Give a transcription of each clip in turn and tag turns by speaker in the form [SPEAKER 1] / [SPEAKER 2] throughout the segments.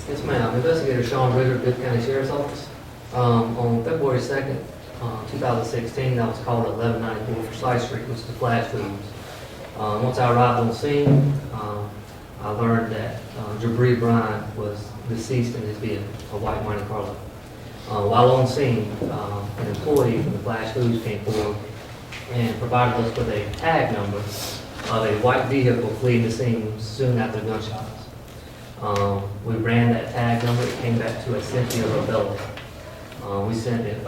[SPEAKER 1] Yes, ma'am. Investigator Sean Ritter, Bibb County Sheriff's Office. On February 2nd, 2016, I was called at 1194 Forsyth Street, which is the Flash Foods. Once I arrived on scene, I learned that Jibri Bryan was deceased in his vehicle, a white Monte Carlo. While on scene, an employee from the Flash Foods came forward and provided us with a tag number of a white vehicle fleeing the scene soon after gunshots. We ran that tag number. It came back to a Cynthia Robello. We sent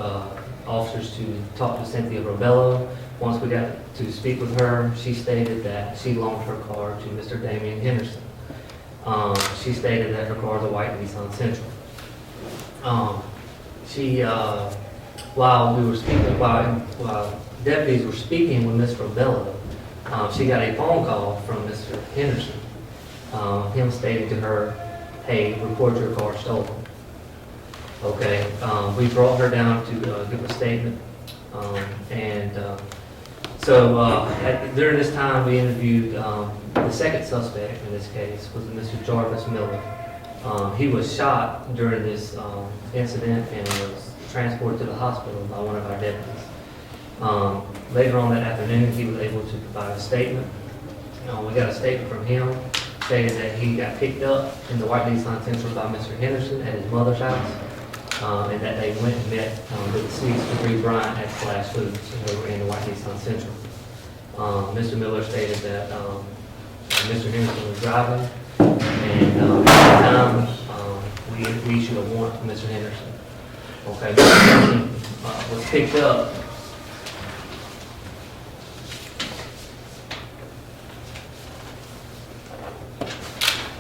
[SPEAKER 1] officers to talk to Cynthia Robello. Once we got to speak with her, she stated that she loaned her car to Mr. Damian Henderson. She stated that her car is a white Nissan Sentra. While deputies were speaking with Ms. Robello, she got a phone call from Mr. Henderson. Him stating to her, "Hey, report your car stolen." Okay, we brought her down to give a statement, during this time we interviewed the second suspect in this case was Mr. Jarvis Miller. He was shot during this incident and was transported to the hospital by one of our deputies. Later on that afternoon, he was able to provide a statement. We got a statement from him stating that he got picked up in the white Nissan Sentra by Mr. Henderson at his mother's house, and that they went and met the deceased Jibri Bryan at Flash Foods, and they were in the white Nissan Sentra. Mr. Miller stated that Mr. Henderson was driving, and at the time we issued a warrant for Mr. Henderson. Okay, Mr. Henderson was picked up.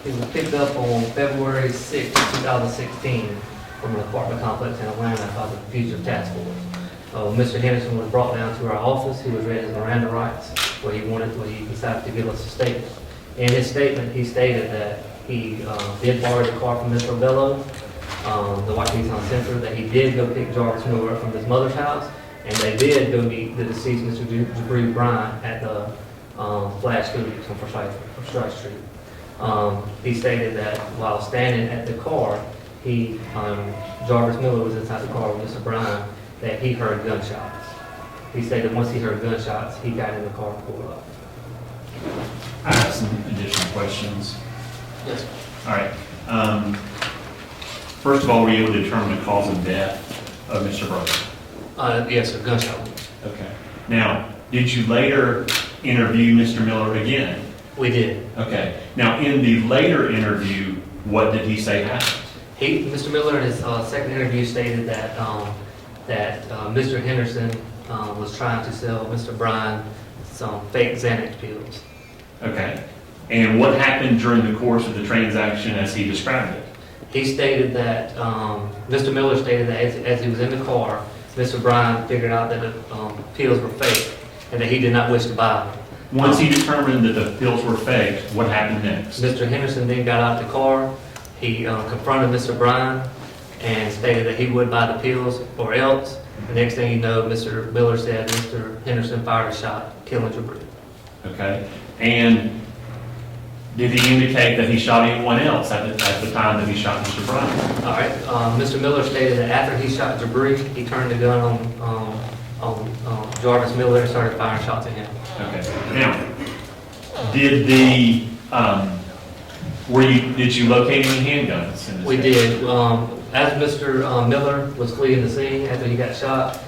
[SPEAKER 1] He was picked up on February 6, 2016 from an apartment complex in Atlanta by the Fugitive Task Force. Mr. Henderson was brought down to our office. He was read his Miranda rights, where he decided to give us a statement. In his statement, he stated that he did borrow the car from Ms. Robello, the white Nissan Sentra, that he did go pick Jarvis Miller up from his mother's house, and they did go meet the deceased Mr. Jibri Bryan at the Flash Foods on Forsyth Street. He stated that while standing at the car, Jarvis Miller was inside the car with Mr. Bryan, that he heard gunshots. He stated once he heard gunshots, he got in the car and pulled up.
[SPEAKER 2] I have some additional questions.
[SPEAKER 1] Yes, sir.
[SPEAKER 2] All right. First of all, were you able to determine the cause of death of Mr. Bryan?
[SPEAKER 1] Yes, sir, gunshot wound.
[SPEAKER 2] Okay. Now, did you later interview Mr. Miller again?
[SPEAKER 1] We did.
[SPEAKER 2] Okay. Now, in the later interview, what did he say happened?
[SPEAKER 1] Mr. Miller in his second interview stated that Mr. Henderson was trying to sell Mr. Bryan some fake Xanax pills.
[SPEAKER 2] Okay. And what happened during the course of the transaction as he described it?
[SPEAKER 1] He stated that, Mr. Miller stated that as he was in the car, Mr. Bryan figured out that the pills were fake and that he did not wish to buy them.
[SPEAKER 2] Once he determined that the pills were fake, what happened next?
[SPEAKER 1] Mr. Henderson then got out of the car. He confronted Mr. Bryan and stated that he would buy the pills or else. The next thing you know, Mr. Miller said Mr. Henderson fired a shot, killing Jibri.
[SPEAKER 2] Okay. And did he indicate that he shot anyone else at the time that he shot Mr. Bryan?
[SPEAKER 1] All right. Mr. Miller stated that after he shot Jibri, he turned the gun on Jarvis Miller and started firing shots at him.
[SPEAKER 2] Okay. Now, did you locate any handguns in this
[SPEAKER 1] We
[SPEAKER 2] case?
[SPEAKER 1] did. As Mr. Miller was fleeing the scene after he got shot,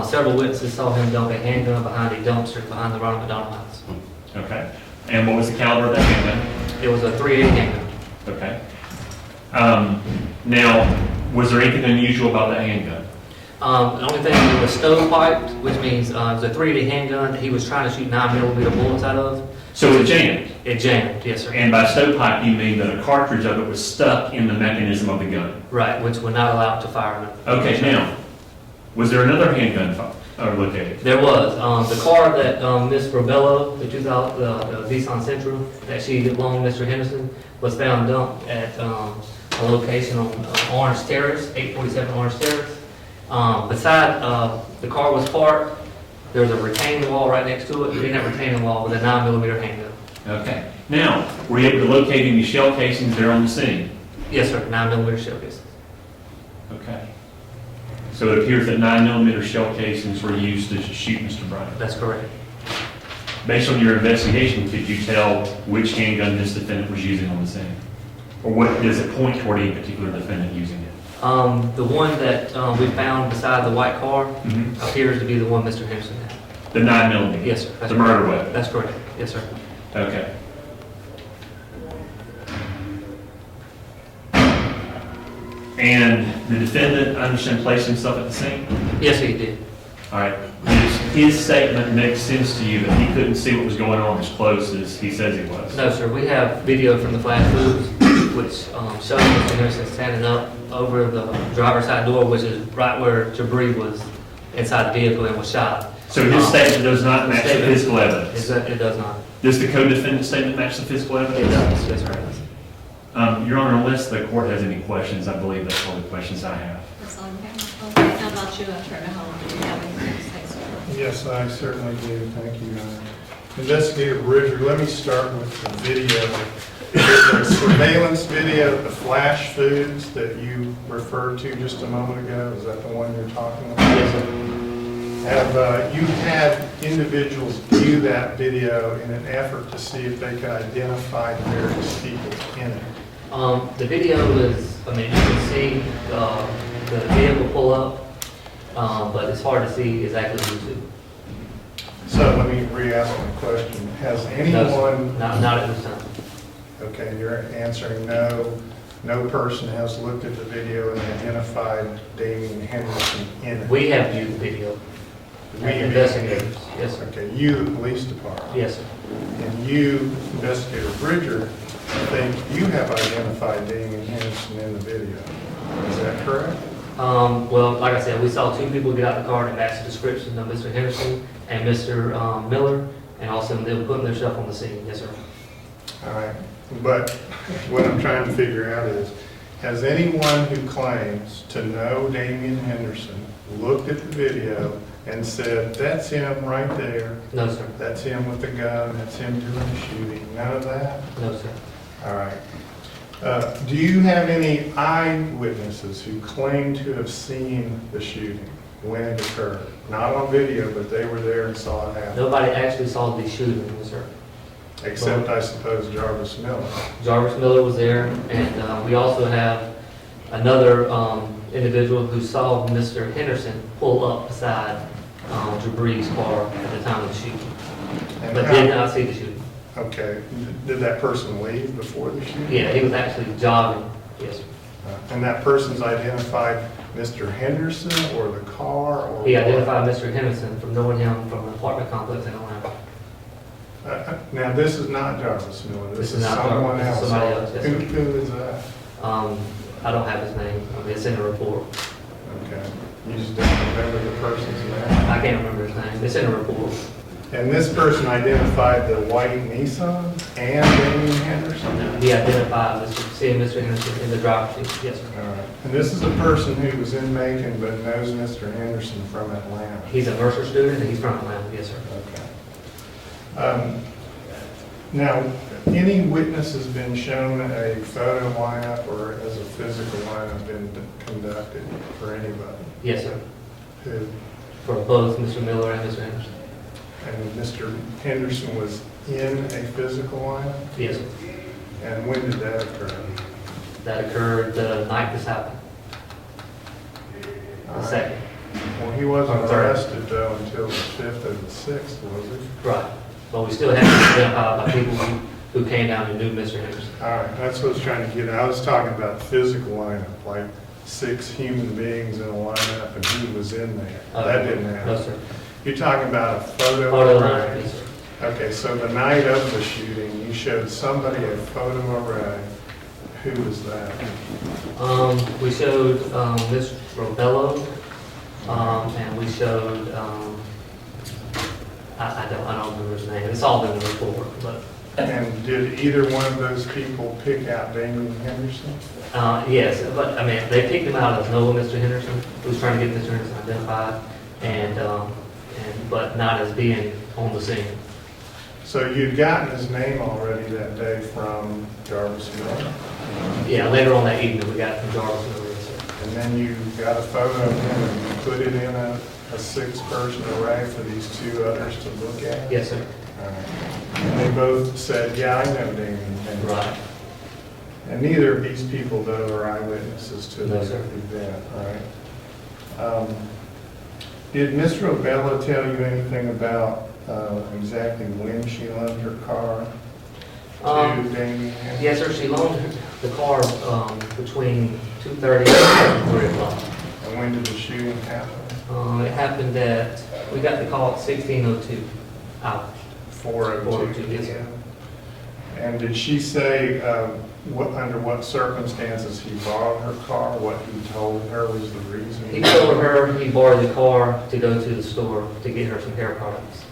[SPEAKER 1] several witnesses saw him dump a handgun behind a dumpster behind the Ronald McDonald House.
[SPEAKER 2] Okay. And what was the caliber of that handgun?
[SPEAKER 1] It was a .380 handgun.
[SPEAKER 2] Okay. Now, was there anything unusual about that handgun?
[SPEAKER 1] The only thing, it was stovepiped, which means it was a .380 handgun that he was trying to shoot 9mm bullets out of.
[SPEAKER 2] So it jammed?
[SPEAKER 1] It jammed, yes, sir.
[SPEAKER 2] And by stovepipe, you mean that a cartridge of it was stuck in the mechanism of the gun?
[SPEAKER 1] Right, which would not allow it to fire another.
[SPEAKER 2] Okay, now, was there another handgun located?
[SPEAKER 1] There was. The car that Ms. Robello, the Nissan Sentra, that she loaned Mr. Henderson, was found dumped at a location on Orange Terrace, 847 Orange Terrace. Beside the car was parked, there was a retaining wall right next to it. In that retaining wall with a 9mm handgun.
[SPEAKER 2] Okay. Now, were you able to locate any shell casings there on the scene?
[SPEAKER 1] Yes, sir, 9mm shell casings.
[SPEAKER 2] Okay. So it appears that 9mm shell casings were used to shoot Mr. Bryan.
[SPEAKER 1] That's correct.
[SPEAKER 2] Based on your investigation, could you tell which handgun this defendant was using on the scene? Or what does it point toward any particular defendant using it?
[SPEAKER 1] The one that we found beside the white car appears to be the one Mr. Henderson had.
[SPEAKER 2] The 9mm?
[SPEAKER 1] Yes, sir. That's
[SPEAKER 2] The murder
[SPEAKER 1] correct.
[SPEAKER 2] weapon?
[SPEAKER 1] That's correct. Yes, sir.
[SPEAKER 2] Okay. And the defendant, I understand, placed himself at the scene?
[SPEAKER 1] Yes, he did.
[SPEAKER 2] All right. Does his statement make sense to you that he couldn't see what was going on as close as he says he was?
[SPEAKER 1] No, sir. We have video from the flash footage, which shows Mr. Henderson standing up over the driver's side door, which is right where Jibri was inside the vehicle and was shot.
[SPEAKER 2] So his statement does not match the physical evidence?
[SPEAKER 1] It does not.
[SPEAKER 2] Does the co-defendant's statement match the physical
[SPEAKER 1] It
[SPEAKER 2] evidence?
[SPEAKER 1] does. Yes, sir.
[SPEAKER 2] Your Honor, unless the court has any questions, I believe that's all the questions I have.
[SPEAKER 3] That's all you have? Okay, how about you, Attorney Holland? Do you have anything to say, sir?
[SPEAKER 4] Yes, I certainly do. Thank you, Your Honor. Investigator Bridger, let me start with the video. The surveillance video, the flash foods that you referred to just a moment ago, is that the one you're talking about?
[SPEAKER 1] Yes, sir.
[SPEAKER 4] Have you had individuals view that video in an effort to see if they could identify the various people in it?
[SPEAKER 1] The video is, I mean, you can see the vehicle pull up, but it's hard to see exactly who's who.
[SPEAKER 4] So let me re-ask my question. Has
[SPEAKER 1] No, sir.
[SPEAKER 4] anyone...
[SPEAKER 1] Not at this time.
[SPEAKER 4] Okay, you're answering no. No person has looked at the video and identified Damian Henderson in it.
[SPEAKER 1] We have viewed the video.
[SPEAKER 4] We
[SPEAKER 1] And investigators. Yes, sir.
[SPEAKER 4] Okay, you, the police department.
[SPEAKER 1] Yes, sir.
[SPEAKER 4] And you, Investigator Bridger, think you have identified Damian Henderson in the video. Is that correct?
[SPEAKER 1] Well, like I said, we saw two people get out the car and match the description of Mr. Henderson and Mr. Miller, and also they were putting their stuff on the scene. Yes, sir.
[SPEAKER 4] All right, but what I'm trying to figure out is, has anyone who claims to know Damian Henderson looked at the video and said, that's him right there,
[SPEAKER 1] No, sir.
[SPEAKER 4] that's him with the gun, that's him doing the shooting? None of that?
[SPEAKER 1] No, sir.
[SPEAKER 4] All right. Do you have any eyewitnesses who claim to have seen the shooting when it occurred? Not on video, but they were there and saw it happen.
[SPEAKER 1] Nobody actually saw the shooting, yes, sir.
[SPEAKER 4] Except, I suppose, Jarvis Miller.
[SPEAKER 1] Jarvis Miller was there, and we also have another individual who saw Mr. Henderson pull up beside Jibri's car at the time of the shooting,
[SPEAKER 4] And
[SPEAKER 1] but
[SPEAKER 4] how-
[SPEAKER 1] did not see the shooting.
[SPEAKER 4] Okay. Did that person leave before the shooting?
[SPEAKER 1] Yeah, he was actually jogging, yes, sir.
[SPEAKER 4] And that person's identified Mr. Henderson or the car or?
[SPEAKER 1] He
[SPEAKER 4] what?
[SPEAKER 1] identified Mr. Henderson from knowing him from an apartment complex in Atlanta.
[SPEAKER 4] Now, this is not Jarvis Miller.
[SPEAKER 1] This
[SPEAKER 4] This
[SPEAKER 1] is
[SPEAKER 4] is
[SPEAKER 1] not
[SPEAKER 4] someone
[SPEAKER 1] Jarvis,
[SPEAKER 4] else.
[SPEAKER 1] this is somebody else, yes, sir.
[SPEAKER 4] Who is that?
[SPEAKER 1] I don't have his name, I mean, it's in the report.
[SPEAKER 4] Okay. You just don't remember the person's name?
[SPEAKER 1] I can't remember his name, it's in the report.
[SPEAKER 4] And this person identified the white Nissan and Damian Henderson?
[SPEAKER 1] He identified seeing Mr. Henderson in the driver's seat, yes, sir.
[SPEAKER 4] All right. And this is a person who was in Macon but knows Mr. Henderson from Atlanta?
[SPEAKER 1] He's a Mercer student, and he's from Atlanta, yes, sir.
[SPEAKER 4] Okay. Now, any witness has been shown a photo lineup or has a physical lineup been conducted for anybody?
[SPEAKER 1] Yes, sir.
[SPEAKER 4] Who?
[SPEAKER 1] For both Mr. Miller and Mr. Henderson.
[SPEAKER 4] And Mr. Henderson was in a physical lineup?
[SPEAKER 1] Yes, sir.
[SPEAKER 4] And when did that occur?
[SPEAKER 1] That occurred the night this happened,
[SPEAKER 4] All
[SPEAKER 1] the
[SPEAKER 4] right.
[SPEAKER 1] second.
[SPEAKER 4] Well, he wasn't
[SPEAKER 1] On third.
[SPEAKER 4] arrested though until the 5th or the 6th, was he?
[SPEAKER 1] Right. But we still have to identify by people who came down and knew Mr. Henderson.
[SPEAKER 4] All right, that's what I was trying to get at. I was talking about physical lineup, like 6 human beings in a lineup and who was in there. That didn't happen.
[SPEAKER 1] No, sir.
[SPEAKER 4] You're talking about a photo
[SPEAKER 1] Photo line,
[SPEAKER 4] array?
[SPEAKER 1] yes, sir.
[SPEAKER 4] Okay, so the night of the shooting, you showed somebody a photo array. Who was that?
[SPEAKER 1] We showed Ms. Robello, and we showed, I don't remember his name. It's all in the report, but,
[SPEAKER 4] And did either one of those people pick out Damian Henderson?
[SPEAKER 1] yes, but, I mean, they picked him out as knowing Mr. Henderson, who was trying to get Mr. Henderson identified, but not as being on the scene.
[SPEAKER 4] So you'd gotten his name already that day from Jarvis Miller,
[SPEAKER 1] Yeah, later on that evening, we got from Jarvis Miller, yes, sir.
[SPEAKER 4] and then you got a photo of him and you put it in a six-person array for these two others to look at?
[SPEAKER 1] Yes, sir.
[SPEAKER 4] All right. And they both said, yeah, I know Damian Henderson.
[SPEAKER 1] Right.
[SPEAKER 4] And neither of these people, though, are eyewitnesses to
[SPEAKER 1] No,
[SPEAKER 4] the
[SPEAKER 1] sir.
[SPEAKER 4] event, all right? Did Ms. Robella tell you anything about exactly when she loaned her car to Damian Henderson?
[SPEAKER 1] Yes, sir, she loaned the car between 2:30 and 3 o'clock.
[SPEAKER 4] And when did the shooting happen?
[SPEAKER 1] It happened at, we got the call at 16:02 hours.
[SPEAKER 4] 4:02
[SPEAKER 1] yes, sir.
[SPEAKER 4] p.m. And did she say under what circumstances he borrowed her car, what he told her was the reason?
[SPEAKER 1] He told her he borrowed the car to go to the store to get her some hair products.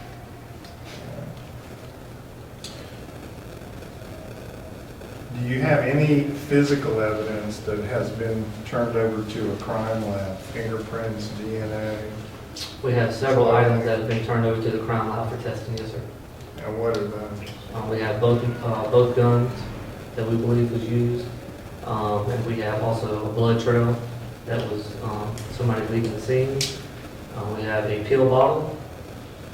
[SPEAKER 4] Do you have any physical evidence that has been turned over to a crime lab, fingerprints, DNA?
[SPEAKER 1] We have several items that have been turned over to the crime lab for testing, yes, sir.
[SPEAKER 4] And what are those?
[SPEAKER 1] We have both guns that we believe was used, and we have also a blood trail that was somebody leaving the scene. We have a pill bottle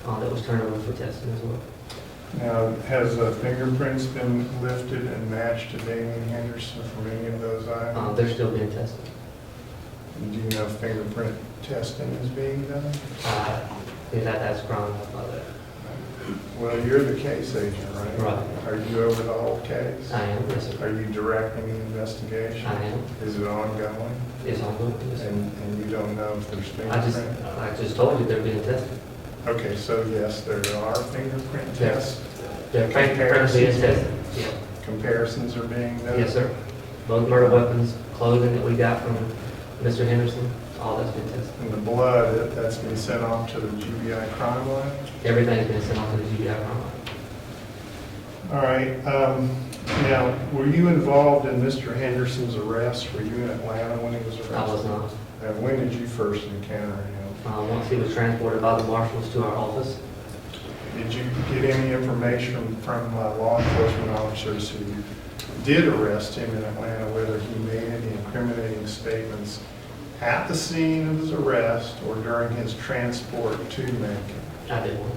[SPEAKER 1] that was turned over for testing as well.
[SPEAKER 4] Now, has fingerprints been lifted and matched to Damian Henderson from any of those items?
[SPEAKER 1] They're still being tested.
[SPEAKER 4] Do you know if fingerprint testing is being done?
[SPEAKER 1] We'd have to ask crime lab about that.
[SPEAKER 4] Well, you're the case agent, right?
[SPEAKER 1] Right.
[SPEAKER 4] Are you over the whole case?
[SPEAKER 1] I am, yes, sir.
[SPEAKER 4] Are you directing the investigation?
[SPEAKER 1] I am.
[SPEAKER 4] Is it ongoing?
[SPEAKER 1] It's ongoing, yes, sir.
[SPEAKER 4] And you don't know if there's
[SPEAKER 1] I
[SPEAKER 4] fingerprint?
[SPEAKER 1] just told you they're being tested.
[SPEAKER 4] Okay, so yes, there are fingerprint
[SPEAKER 1] There-
[SPEAKER 4] tests.
[SPEAKER 1] They're currently being tested, yeah.
[SPEAKER 4] Comparisons are being done?
[SPEAKER 1] Yes, sir. Both murder weapons, clothing that we got from Mr. Henderson, all that's been tested.
[SPEAKER 4] And the blood, that's been sent off to the GBI crime lab?
[SPEAKER 1] Everything's been sent off to the GBI crime lab.
[SPEAKER 4] All right, now, were you involved in Mr. Henderson's arrest? Were you in Atlanta when he was arrested?
[SPEAKER 1] I was not.
[SPEAKER 4] And when did you first encounter him?
[SPEAKER 1] Once he was transported by the marshals to our office,
[SPEAKER 4] Did you get any information from law enforcement officers who did arrest him in Atlanta, whether he made any incriminating statements at the scene of his arrest or during his transport to Macon?
[SPEAKER 1] I did one.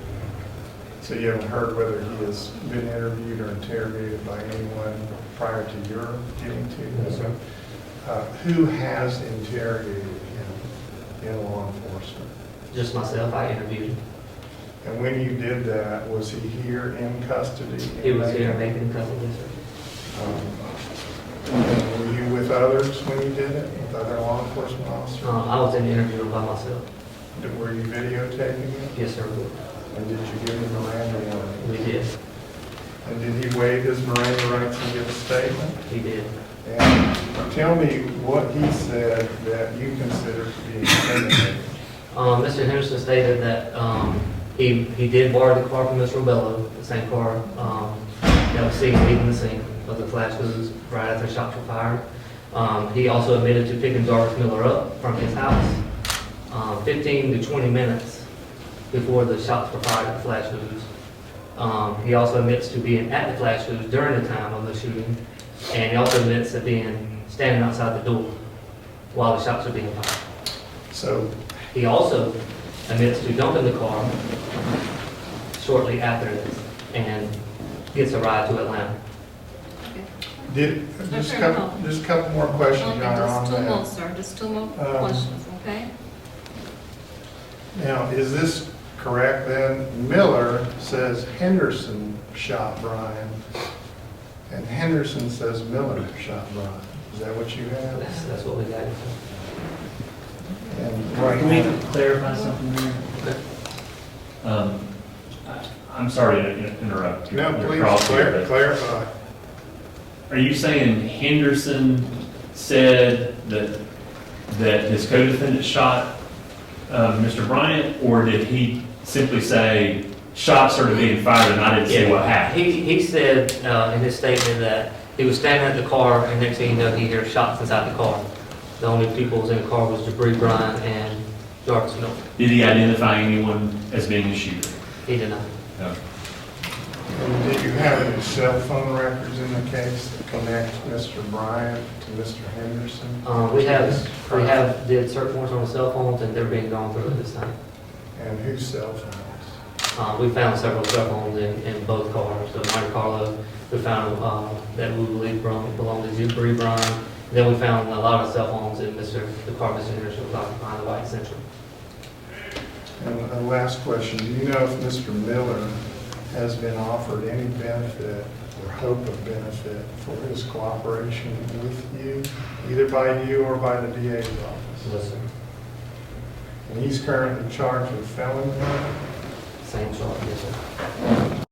[SPEAKER 4] So you haven't heard whether he has been interviewed or interrogated by anyone prior to your getting to him?
[SPEAKER 1] Yes, sir.
[SPEAKER 4] Who has interrogated him in law enforcement?
[SPEAKER 1] Just myself, I interviewed him.
[SPEAKER 4] And when you did that, was he here in custody?
[SPEAKER 1] He was here making custody, sir.
[SPEAKER 4] And were you with others when you did it, with other law enforcement officers?
[SPEAKER 1] I was in the interview room by myself.
[SPEAKER 4] Were you videotaping it?
[SPEAKER 1] Yes, sir.
[SPEAKER 4] And did you give him Miranda warning?
[SPEAKER 1] We did.
[SPEAKER 4] And did he waive his Miranda rights and give a statement?
[SPEAKER 1] He did.
[SPEAKER 4] And tell me what he said that you consider to be incriminating.
[SPEAKER 1] Mr. Henderson stated that he did borrow the car from Ms. Robello, the same car that was seen leaving the scene of the flash foods right after shots were fired. He also admitted to picking Jarvis Miller up from his house 15 to 20 minutes before the shots were fired at the flash foods. He also admits to being at the flash foods during the time of the shooting, and he also admits to being standing outside the door while the shots were being fired.
[SPEAKER 4] So,
[SPEAKER 1] He also admits to dumping the car shortly after this and gets a ride to Atlanta.
[SPEAKER 4] just a couple more questions,
[SPEAKER 3] Okay,
[SPEAKER 4] Your Honor,
[SPEAKER 3] just
[SPEAKER 4] on
[SPEAKER 3] two more,
[SPEAKER 4] that.
[SPEAKER 3] sir, just two more questions, okay?
[SPEAKER 4] Now, is this correct then? Miller says Henderson shot Bryan, and Henderson says Miller shot Bryan. Is that what you have?
[SPEAKER 1] That's what we got.
[SPEAKER 4] And
[SPEAKER 5] Can we clarify something here?
[SPEAKER 2] I'm sorry to interrupt.
[SPEAKER 4] No,
[SPEAKER 2] your
[SPEAKER 4] please
[SPEAKER 2] cross here, but
[SPEAKER 4] clarify.
[SPEAKER 2] Are you saying Henderson said that his co-defendant shot Mr. Bryant, or did he simply say shots started being fired and I didn't see what happened?
[SPEAKER 1] He said in his statement that he was standing at the car, and next thing you know, he hears shots inside the car. The only people who was in the car was Jibri Bryan and Jarvis Miller.
[SPEAKER 2] Did he identify anyone as being the shooter?
[SPEAKER 1] He did not.
[SPEAKER 2] No.
[SPEAKER 4] And did you have any cell phone records in the case that connect Mr. Bryant to Mr. Henderson?
[SPEAKER 1] We have did search warrants on the cell phones, and they're being gone through at this time.
[SPEAKER 4] And whose cell phones?
[SPEAKER 1] We found several cell phones in both cars. So Monte Carlo, we found that we believe belonged to Jibri Bryan. Then we found a lot of cell phones in the car Mr. Henderson was occupying, the white Central.
[SPEAKER 4] And a last question, do you know if Mr. Miller has been offered any benefit or hope of benefit for his cooperation with you, either by you or by the DA's office?
[SPEAKER 1] Listen,
[SPEAKER 4] And he's currently charged with felony murder?
[SPEAKER 1] same charge, yes, sir.